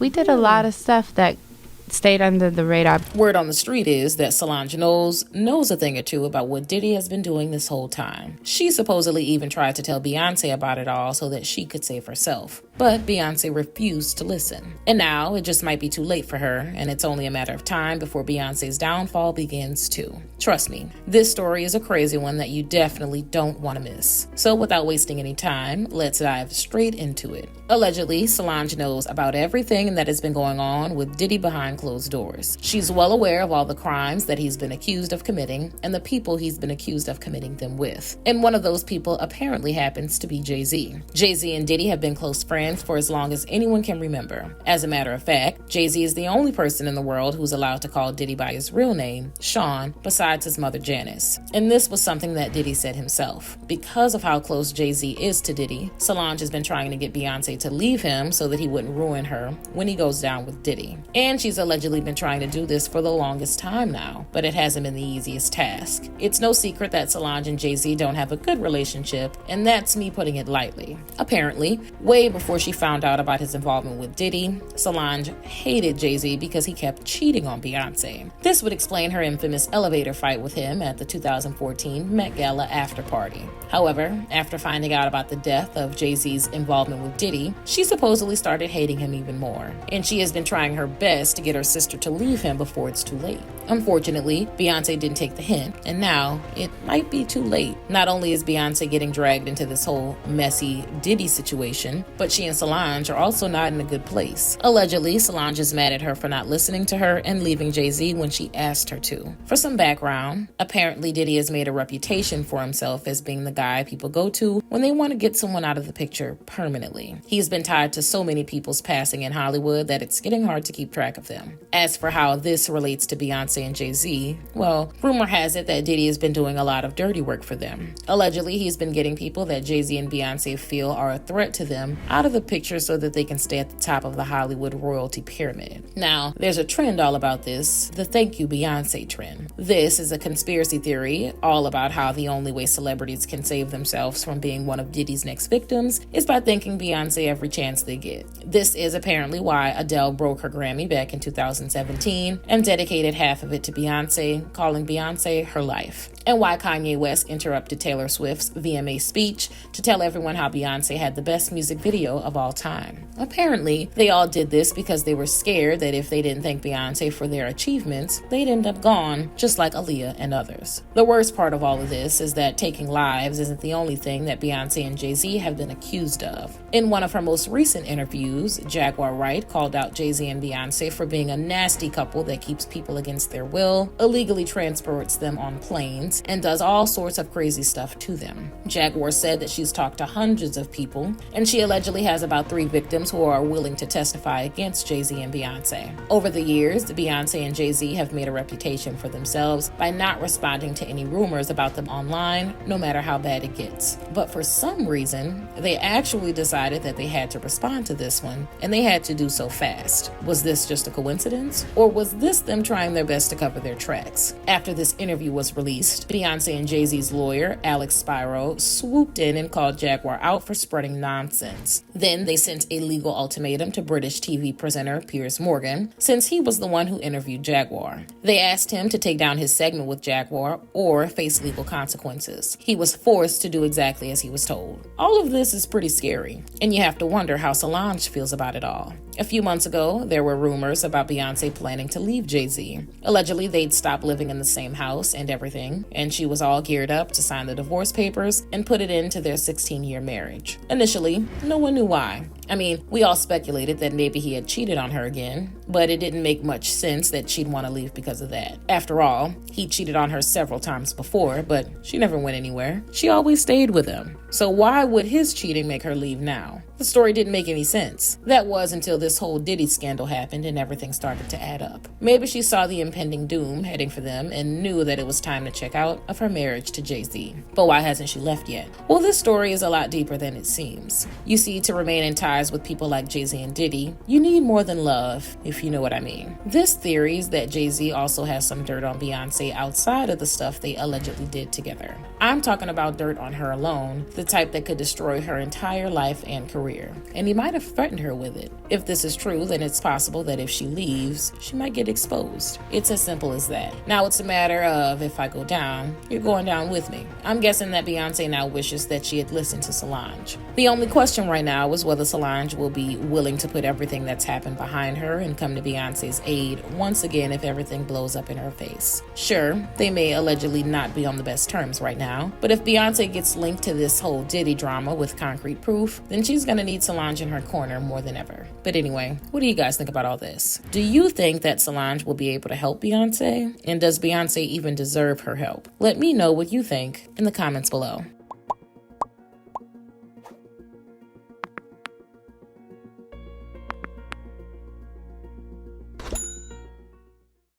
we did a lot of stuff that stayed under the radar. Word on the street is that Solange knows a thing or two about what Diddy has been doing this whole time. She supposedly even tried to tell Beyonce about it all so that she could save herself. But Beyonce refused to listen. And now it just might be too late for her, and it's only a matter of time before Beyonce's downfall begins too. Trust me, this story is a crazy one that you definitely don't want to miss. So without wasting any time, let's dive straight into it. Allegedly, Solange knows about everything that has been going on with Diddy behind closed doors. She's well aware of all the crimes that he's been accused of committing and the people he's been accused of committing them with. And one of those people apparently happens to be Jay-Z. Jay-Z and Diddy have been close friends for as long as anyone can remember. As a matter of fact, Jay-Z is the only person in the world who's allowed to call Diddy by his real name, Sean, besides his mother Janice. And this was something that Diddy said himself. Because of how close Jay-Z is to Diddy, Solange has been trying to get Beyonce to leave him so that he wouldn't ruin her when he goes down with Diddy. And she's allegedly been trying to do this for the longest time now, but it hasn't been the easiest task. It's no secret that Solange and Jay-Z don't have a good relationship, and that's me putting it lightly. Apparently, way before she found out about his involvement with Diddy, Solange hated Jay-Z because he kept cheating on Beyonce. This would explain her infamous elevator fight with him at the 2014 Met Gala after party. However, after finding out about the death of Jay-Z's involvement with Diddy, she supposedly started hating him even more, and she has been trying her best to get her sister to leave him before it's too late. Unfortunately, Beyonce didn't take the hint, and now it might be too late. Not only is Beyonce getting dragged into this whole messy Diddy situation, but she and Solange are also not in a good place. Allegedly, Solange is mad at her for not listening to her and leaving Jay-Z when she asked her to. For some background, apparently Diddy has made a reputation for himself as being the guy people go to when they want to get someone out of the picture permanently. He's been tied to so many people's passing in Hollywood that it's getting hard to keep track of them. As for how this relates to Beyonce and Jay-Z, well, rumor has it that Diddy has been doing a lot of dirty work for them. Allegedly, he's been getting people that Jay-Z and Beyonce feel are a threat to them out of the picture so that they can stay at the top of the Hollywood royalty pyramid. Now, there's a trend all about this, the thank you Beyonce trend. This is a conspiracy theory all about how the only way celebrities can save themselves from being one of Diddy's next victims is by thanking Beyonce every chance they get. This is apparently why Adele broke her Grammy back in 2017 and dedicated half of it to Beyonce, calling Beyonce her life. And why Kanye West interrupted Taylor Swift's VMA speech to tell everyone how Beyonce had the best music video of all time. Apparently, they all did this because they were scared that if they didn't thank Beyonce for their achievements, they'd end up gone, just like Aaliyah and others. The worst part of all of this is that taking lives isn't the only thing that Beyonce and Jay-Z have been accused of. In one of her most recent interviews, Jaguar Wright called out Jay-Z and Beyonce for being a nasty couple that keeps people against their will, illegally transports them on planes, and does all sorts of crazy stuff to them. Jaguar said that she's talked to hundreds of people, and she allegedly has about 3 victims who are willing to testify against Jay-Z and Beyonce. Over the years, Beyonce and Jay-Z have made a reputation for themselves by not responding to any rumors about them online, no matter how bad it gets. But for some reason, they actually decided that they had to respond to this one, and they had to do so fast. Was this just a coincidence? Or was this them trying their best to cover their tracks? After this interview was released, Beyonce and Jay-Z's lawyer, Alex Spiro, swooped in and called Jaguar out for spreading nonsense. Then they sent a legal ultimatum to British TV presenter Piers Morgan, since he was the one who interviewed Jaguar. They asked him to take down his segment with Jaguar or face legal consequences. He was forced to do exactly as he was told. All of this is pretty scary, and you have to wonder how Solange feels about it all. A few months ago, there were rumors about Beyonce planning to leave Jay-Z. Allegedly, they'd stop living in the same house and everything, and she was all geared up to sign the divorce papers and put it into their 16-year marriage. Initially, no one knew why. I mean, we all speculated that maybe he had cheated on her again, but it didn't make much sense that she'd want to leave because of that. After all, he cheated on her several times before, but she never went anywhere. She always stayed with him. So why would his cheating make her leave now? The story didn't make any sense. That was until this whole Diddy scandal happened and everything started to add up. Maybe she saw the impending doom heading for them and knew that it was time to check out of her marriage to Jay-Z. But why hasn't she left yet? Well, this story is a lot deeper than it seems. You see, to remain in ties with people like Jay-Z and Diddy, you need more than love, if you know what I mean. This theory is that Jay-Z also has some dirt on Beyonce outside of the stuff they allegedly did together. I'm talking about dirt on her alone, the type that could destroy her entire life and career. career, and he might have threatened her with it. If this is true, then it's possible that if she leaves, she might get exposed. It's as simple as that. Now it's a matter of, if I go down, you're going down with me. I'm guessing that Beyonce now wishes that she had listened to Solange. The only question right now is whether Solange will be willing to put everything that's happened behind her and come to Beyonce's aid once again if everything blows up in her face. Sure, they may allegedly not be on the best terms right now, but if Beyonce gets linked to this whole Diddy drama with concrete proof, then she's gonna need Solange in her corner more than ever. But anyway, what do you guys think about all this? Do you think that Solange will be able to help Beyonce? And does Beyonce even deserve her help? Let me know what you think in the comments below.